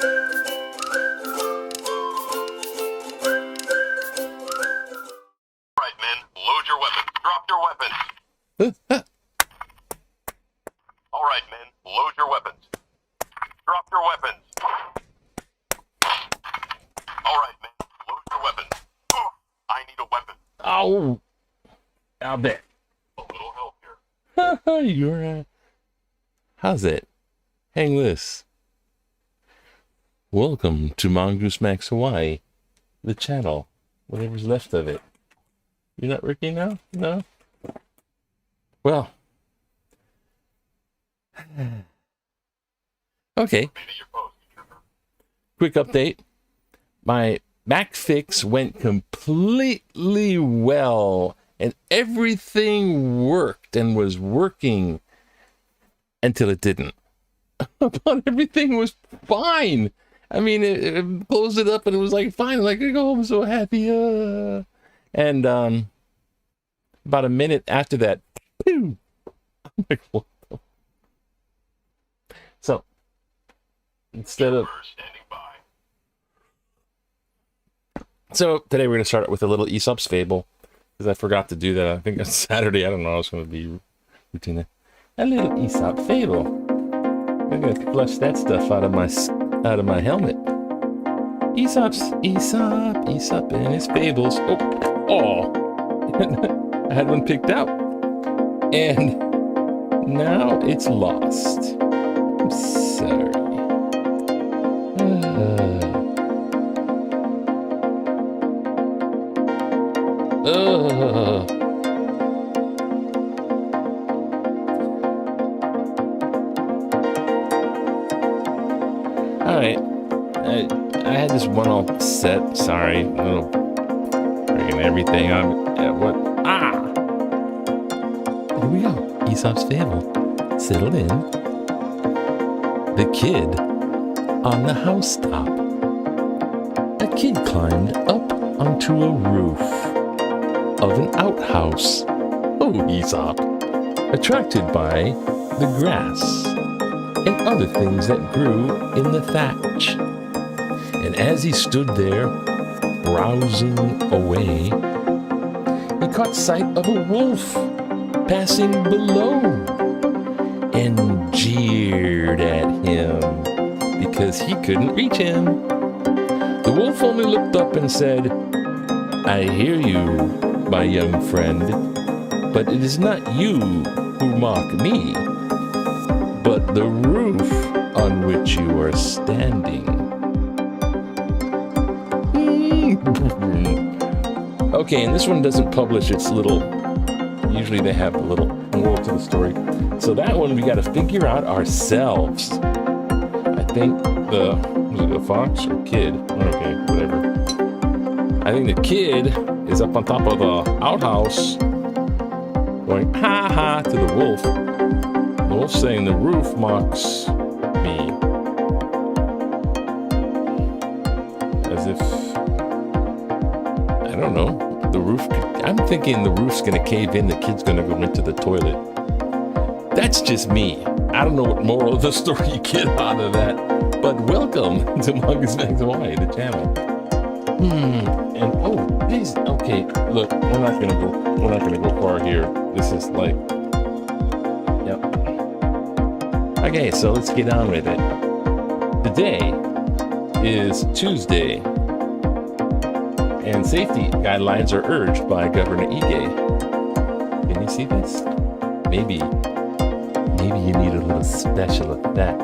Right, men, load your weapons. Drop your weapons. All right, men, load your weapons. Drop your weapons. All right, men, load your weapons. I need a weapon. Oh, I'll bet. A little help here. You're how's it? Hang loose. Welcome to Mongoose Max Hawaii, the channel, whatever's left of it. You're not working now? No? Well. Okay. Quick update. My Mac fix went completely well, and everything worked and was working until it didn't. But everything was fine. I mean, it closed it up and it was like fine. Like, oh, I'm so happy. And about a minute after that, boom. I'm like, what? So instead of today we're gonna start with a little Aesop's Fable because I forgot to do that. I think on Saturday. I don't know. I was gonna be routine there. A little Aesop Fable. I'm gonna flush that stuff out of my helmet. Aesop and his fables. Oh, I had one picked out, and now it's lost. I'm sorry. All right, I had this one all set. Sorry, little freaking everything on. What? Here we go. Aesop's Fable. Settle in. The kid on the housetop. A kid climbed up onto a roof of an outhouse. Oh, Aesop. Attracted by the grass and other things that grew in the thatch. And as he stood there, browsing away, he caught sight of a wolf passing below and jeered at him because he couldn't reach him. The wolf only looked up and said, "I hear you, my young friend, but it is not you who mock me, but the roof on which you are standing." Okay, and this one doesn't publish its little, usually they have a little moral to the story. So that one we got to figure out ourselves. I think was it a fox or kid? Okay, whatever. I think the kid is up on top of the outhouse going ha ha to the wolf. The wolf saying the roof mocks me. As if, I don't know, the roof, I'm thinking the roof's gonna cave in, the kid's gonna go into the toilet. That's just me. I don't know what moral of the story you get out of that, but welcome to Mongoose Max Hawaii, the channel. And oh, please, okay, look, we're not gonna go far here. This is like, yep. Okay, so let's get on with it. Today is Tuesday, and safety guidelines are urged by Governor Ige. Can you see this? Maybe you need a little special effect.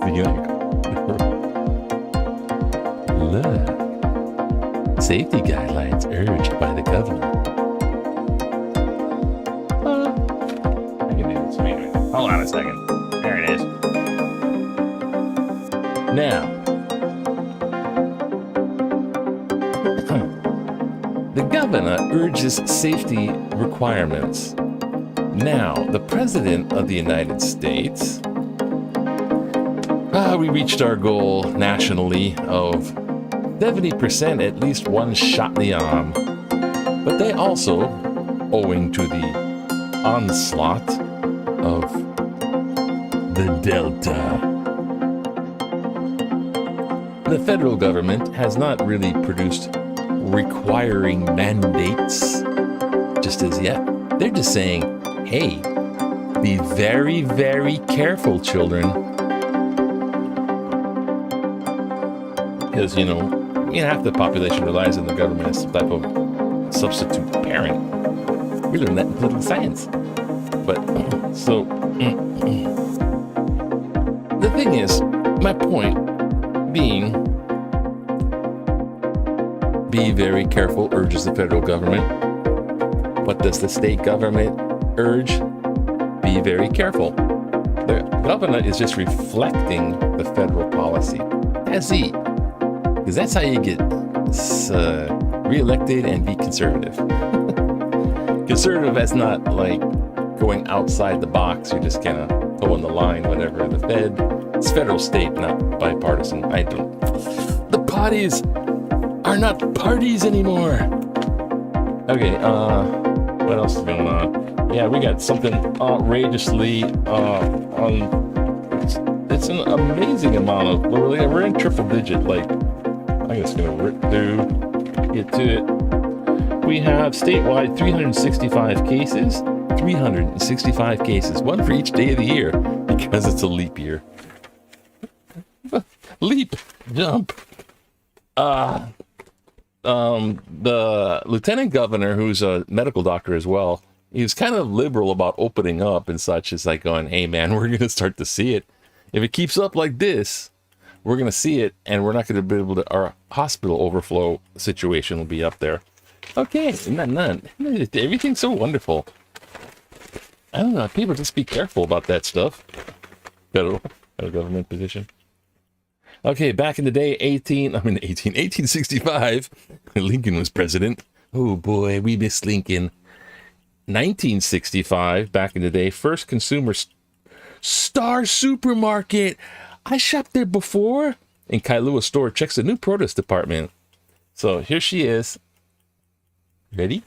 See, like, look. Safety guidelines urged by the governor. I can do this anyway. Hold on a second. There it is. Now, the governor urges safety requirements. Now, the President of the United States, we reached our goal nationally of 70% at least one shot in the arm. But they also, owing to the onslaught of the Delta the federal government has not really produced requiring mandates just as yet. They're just saying, hey, be very, very careful, children. Because, half the population relies on the government as some type of substitute parent. We learned that in political science. But, so, the thing is, my point being, be very careful urges the federal government. What does the state government urge? Be very careful. The government is just reflecting the federal policy. That's it. Because that's how you get reelected and be conservative. Conservative as not like going outside the box. You're just kind of towing the line, whatever. The Fed, it's federal state, not bipartisan. The parties are not parties anymore. Okay, what else is going on? Yeah, we got something outrageously it's an amazing amount of, we're in triple digit, like, I'm just gonna rip through, get to it. We have statewide 365 cases, 365 cases, one for each day of the year, because it's a leap year. Leap, jump. The lieutenant governor, who's a medical doctor as well, he was kind of liberal about opening up and such. It's like going, hey man, we're going to start to see it. If it keeps up like this, we're going to see it, and we're not going to be able to, our hospital overflow situation will be up there. Okay, none. Everything's so wonderful. I don't know, people just be careful about that stuff. Federal government position. Okay, back in the day, 1865, Lincoln was president. Oh boy, we miss Lincoln. 1965, back in the day, first consumer Star Supermarket. I shopped there before. In Kailua store, checks the new produce department. So here she is. Ready?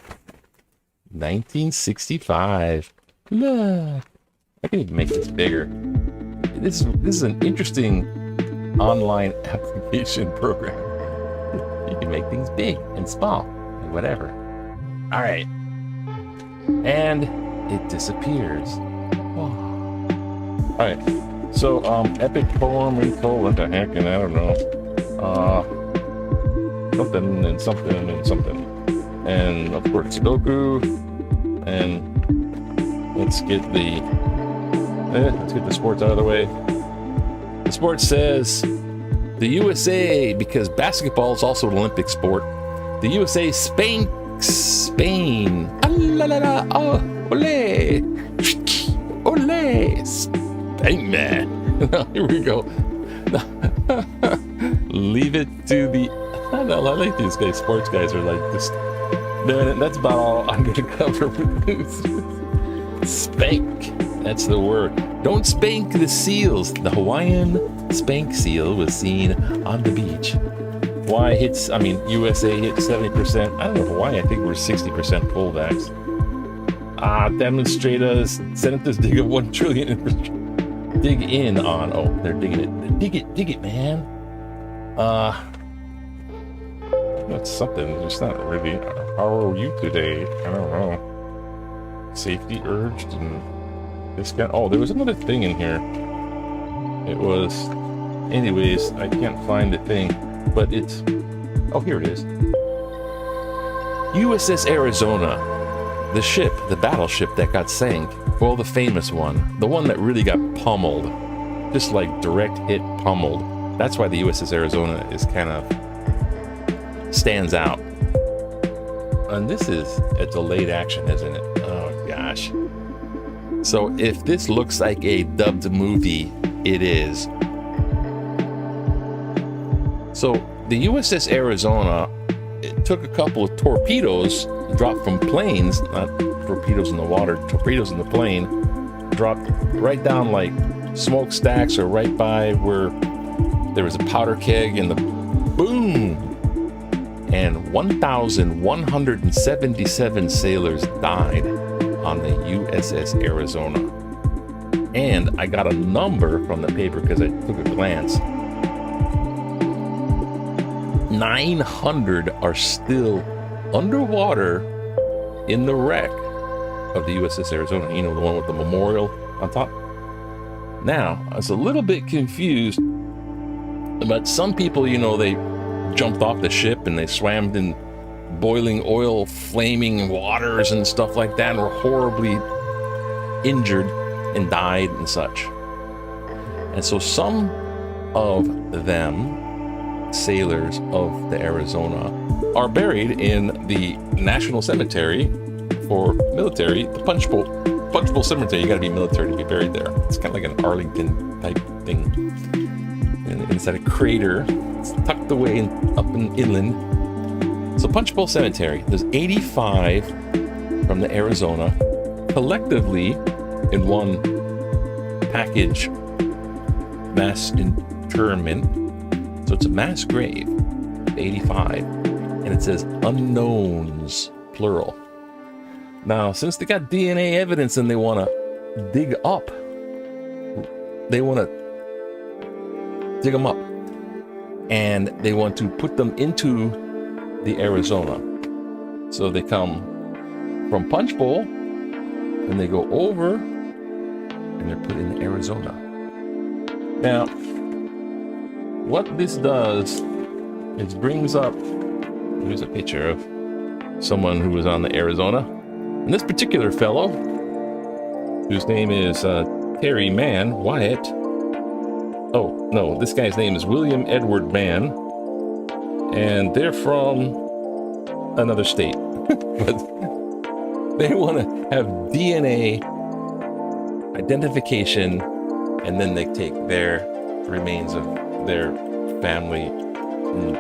1965. Look. I can even make this bigger. This is an interesting online application program. You can make things big and small and whatever. All right. And it disappears. Oh. All right. So, epic poem retold, what the heck, and I don't know. Something and something and something. And of course, Sudoku. And let's get the sports out of the way. The sports says the USA, because basketball is also an Olympic sport. The USA spanks Spain. Oh, ole, ole, Spain man. Here we go. Leave it to the. I like these guys. Sports guys are like just doing it. That's about all I'm going to cover with this. Spank. That's the word. Don't spank the seals. The Hawaiian spank seal was seen on the beach. USA hits 70%. I don't know Hawaii. I think we're 60% pullbacks. Demonstrators, senators dig up 1 trillion infrastructure. Dig in on. Oh, they're digging it. Dig it, man. That's something. It's not really. How are you today? I don't know. Safety urged and this guy. Oh, there was another thing in here. It was. Anyways, I can't find the thing, but it's. Oh, here it is. USS Arizona, the ship, the battleship that got sank. Well, the famous one, the one that really got pummeled, just like direct hit pummeled. That's why the USS Arizona is kind of stands out. And this is a delayed action, isn't it? Oh gosh. So if this looks like a dubbed movie, it is. So the USS Arizona, it took a couple of torpedoes dropped from planes, not torpedoes in the water, torpedoes in the plane, dropped right down like smokestacks or right by where there was a powder keg, and the boom, and 1,177 sailors died on the USS Arizona. And I got a number from the paper because I took a glance. 900 are still underwater in the wreck of the USS Arizona. You know, the one with the memorial on top. Now, I was a little bit confused, but some people, you know, they jumped off the ship and they swam in boiling oil, flaming waters and stuff like that, and were horribly injured and died and such. And so some of them, sailors of the Arizona, are buried in the National Cemetery for military, the Punch Bowl Cemetery. You gotta be military to be buried there. It's kind of like an Arlington type thing. And inside a crater, it's tucked away up in inland. So Punch Bowl Cemetery, there's 85 from the Arizona, collectively in one package mass interment. So it's a mass grave, 85, and it says unknowns, plural. Now, since they got DNA evidence and they want to dig up, they want to dig them up, and they want to put them into the Arizona. So they come from Punch Bowl, and they go over, and they're put in the Arizona. Now, what this does is brings up, here's a picture of someone who was on the Arizona. And this particular fellow, whose name is Terry Mann Wyatt. Oh, no, this guy's name is William Edward Mann. And they're from another state. But they want to have DNA identification, and then they take their remains of their family and,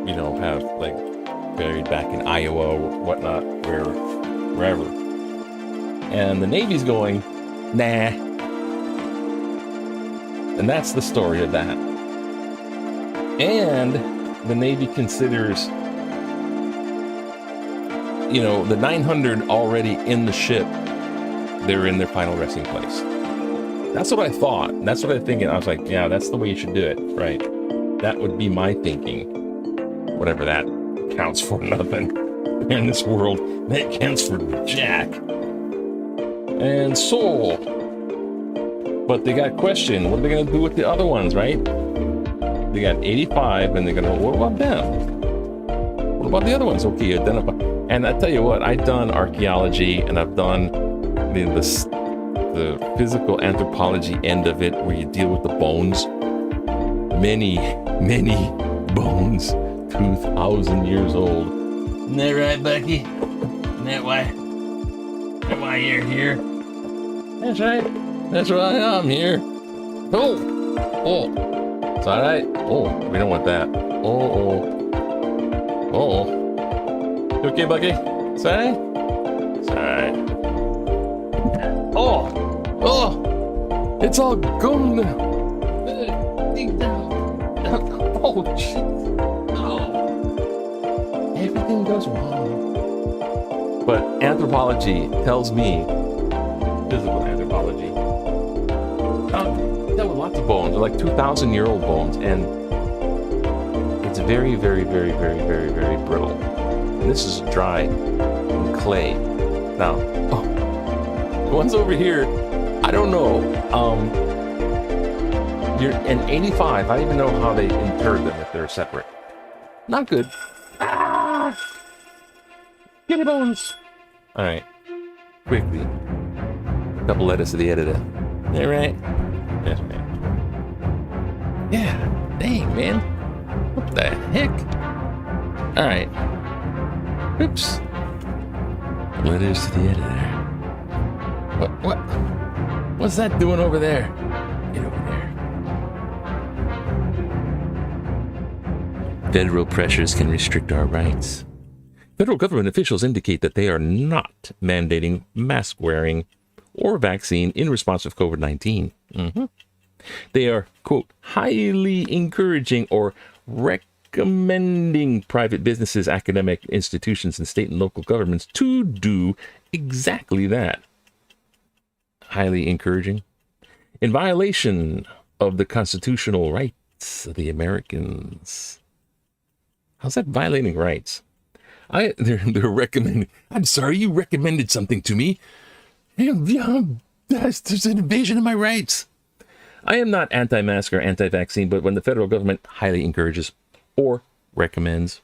you know, have like buried back in Iowa or whatnot, wherever. And the Navy's going, nah. And that's the story of that. And the Navy considers, you know, the 900 already in the ship, they're in their final resting place. That's what I thought. That's what I think. I was like, yeah, that's the way you should do it, right? That would be my thinking. Whatever that counts for, nothing in this world. That counts for jack. And so, but they got questioned. What are they going to do with the other ones, right? They got 85, and they're going to, what about them? What about the other ones? Okay, identify. And I tell you what, I've done archaeology, and I've done the physical anthropology end of it, where you deal with the bones. Many bones, 2,000 years old. Isn't that right, Bucky? Isn't that why you're here? That's right. That's why I'm here. Oh, it's all right. Oh, we don't want that. Oh. You okay, Bucky? It's all right. It's all right. Oh, it's all gone now. Dig down. Oh, jeez. Oh. Everything goes wrong. But anthropology tells me, physical anthropology, there were lots of bones. They're like 2,000-year-old bones, and it's very, very, very, very, very, very brittle. And this is dry and clay. Now, the ones over here, I don't know. You're in 85. I don't even know how they interred them if they're separate. Not good. Ah! Get your bones. All right, quickly. A couple letters to the editor. All right. Yes, man. Yeah. Dang, man. What the heck? All right. Oops. Letters to the editor. What? What's that doing over there? Get over there. Federal pressures can restrict our rights. Federal government officials indicate that they are not mandating mask wearing or vaccine in response to COVID-19. They are, quote, highly encouraging or recommending private businesses, academic institutions, and state and local governments to do exactly that. Highly encouraging. In violation of the constitutional rights of the Americans. How's that violating rights? They're recommending. I'm sorry, you recommended something to me. There's an invasion of my rights. I am not anti-mask or anti-vaccine, but when the federal government highly encourages or recommends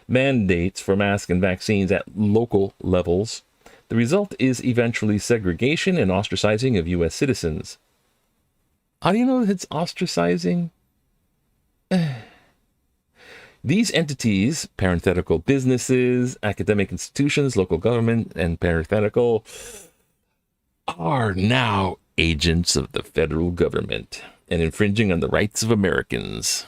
mandates for masks and vaccines at local levels, the result is eventually segregation and ostracizing of U.S. citizens. How do you know it's ostracizing? These entities, parenthetical businesses, academic institutions, local government, and parenthetical, are now agents of the federal government and infringing on the rights of Americans.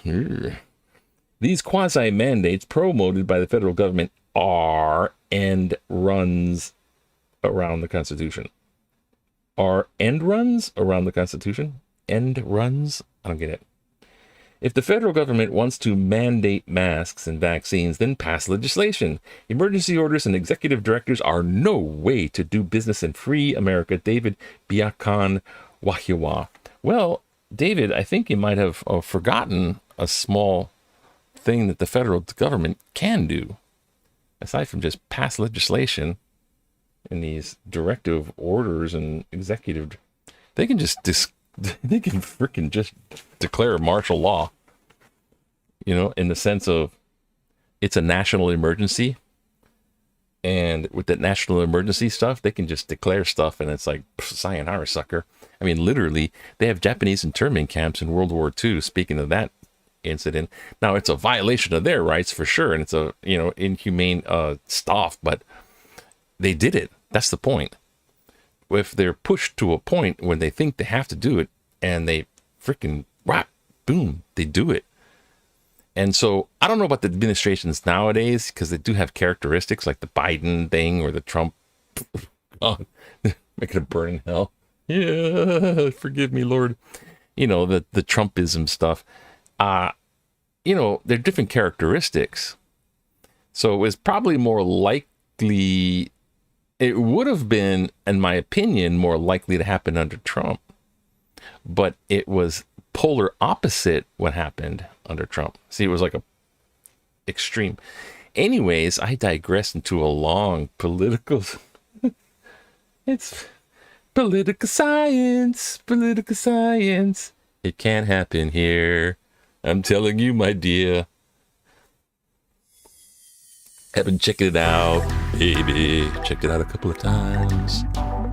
These quasi-mandates promoted by the federal government are end runs around the Constitution. Are end runs around the Constitution? End runs? I don't get it. If the federal government wants to mandate masks and vaccines, then pass legislation. Emergency orders and executive directives are no way to do business in free America. David Biakan Whatevah. Well, David, I think you might have forgotten a small thing that the federal government can do. Aside from just pass legislation and these directive orders and executive, they can just they can freaking just declare martial law, in the sense of it's a national emergency. And with that national emergency stuff, they can just declare stuff and it's like, sayonara, sucker. I mean, literally, they have Japanese internment camps in World War II, speaking of that incident. Now, it's a violation of their rights for sure. And it's a, inhumane stuff, but they did it. That's the point. If they're pushed to a point when they think they have to do it and they freaking boom, they do it. And so I don't know about the administrations nowadays, because they do have characteristics like the Biden thing or the Trump. God, making a burn in hell. Yeah, forgive me, Lord. The Trumpism stuff. They're different characteristics. So it was probably more likely. It would have been, in my opinion, more likely to happen under Trump. But it was polar opposite what happened under Trump. See, it was like a extreme. Anyways, I digressed into a long political... It's political science. It can't happen here. I'm telling you, my dear. I've been checking it out, baby. Checked it out a couple of times.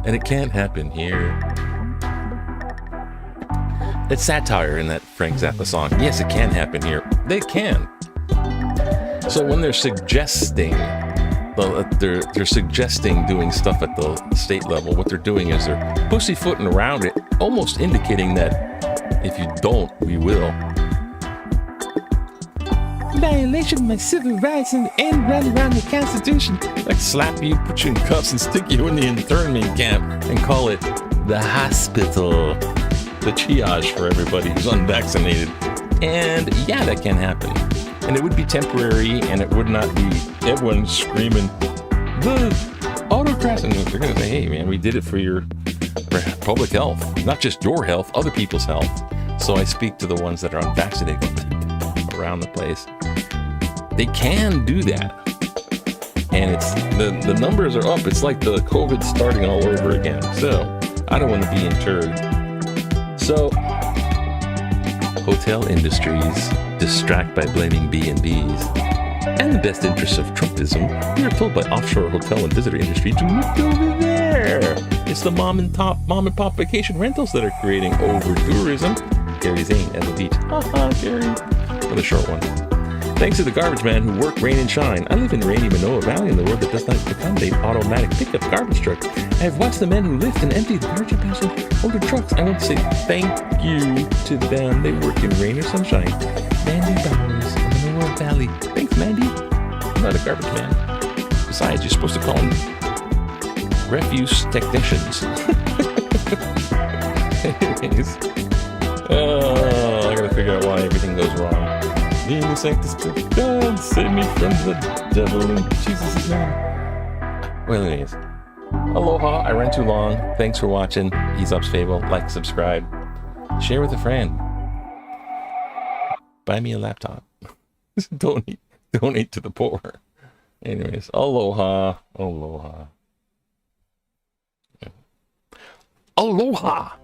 And it can't happen here. It's satire in that Frank Zappa song. Yes, it can happen here. They can. So when they're suggesting, they're suggesting doing stuff at the state level, what they're doing is they're pussyfooting around it, almost indicating that if you don't, we will. Violation of my civil rights and run around the Constitution. Like slap you, put you in cuffs, and stick you in the internment camp and call it the hospital. The triage for everybody who's unvaccinated. And yeah, that can happen. And it would be temporary, and it would not be everyone screaming, the autocrats. And they're going to say, hey, man, we did it for your public health. Not just your health, other people's health. So I speak to the ones that are unvaccinated around the place. They can do that. And it's the numbers are up. It's like the COVID starting all over again. So I don't want to be interred. So, hotel industries distract by blaming B&Bs. And the best interests of Trumpism, we are told by offshore hotel and visitor industry to look over there. It's the mom and pop vacation rentals that are creating over-tourism. Gary Zane at the beach. Haha, Gary. For the short one. Thanks to the garbage man who work rain and shine. I live in rainy Manoa Valley in the world that does not accommodate automatic pickup garbage trucks. I have watched the men who lift and empty the garbage bags older trucks. I want to say thank you to them. They work in rain or sunshine. Mandy Bowers in Manoa Valley. Thanks, Mandy. I'm not a garbage man. Besides, you're supposed to call them refuse technicians. Anyways. I gotta figure out why everything goes wrong. Me and the sanctus, God, save me from the devil in Jesus' name. Well, anyways. Aloha, I ran too long. Thanks for watching. Aesop's Fable. Like, subscribe. Share with a friend. Buy me a laptop. Don't Donate to the poor. Anyways, aloha. Aloha. Aloha.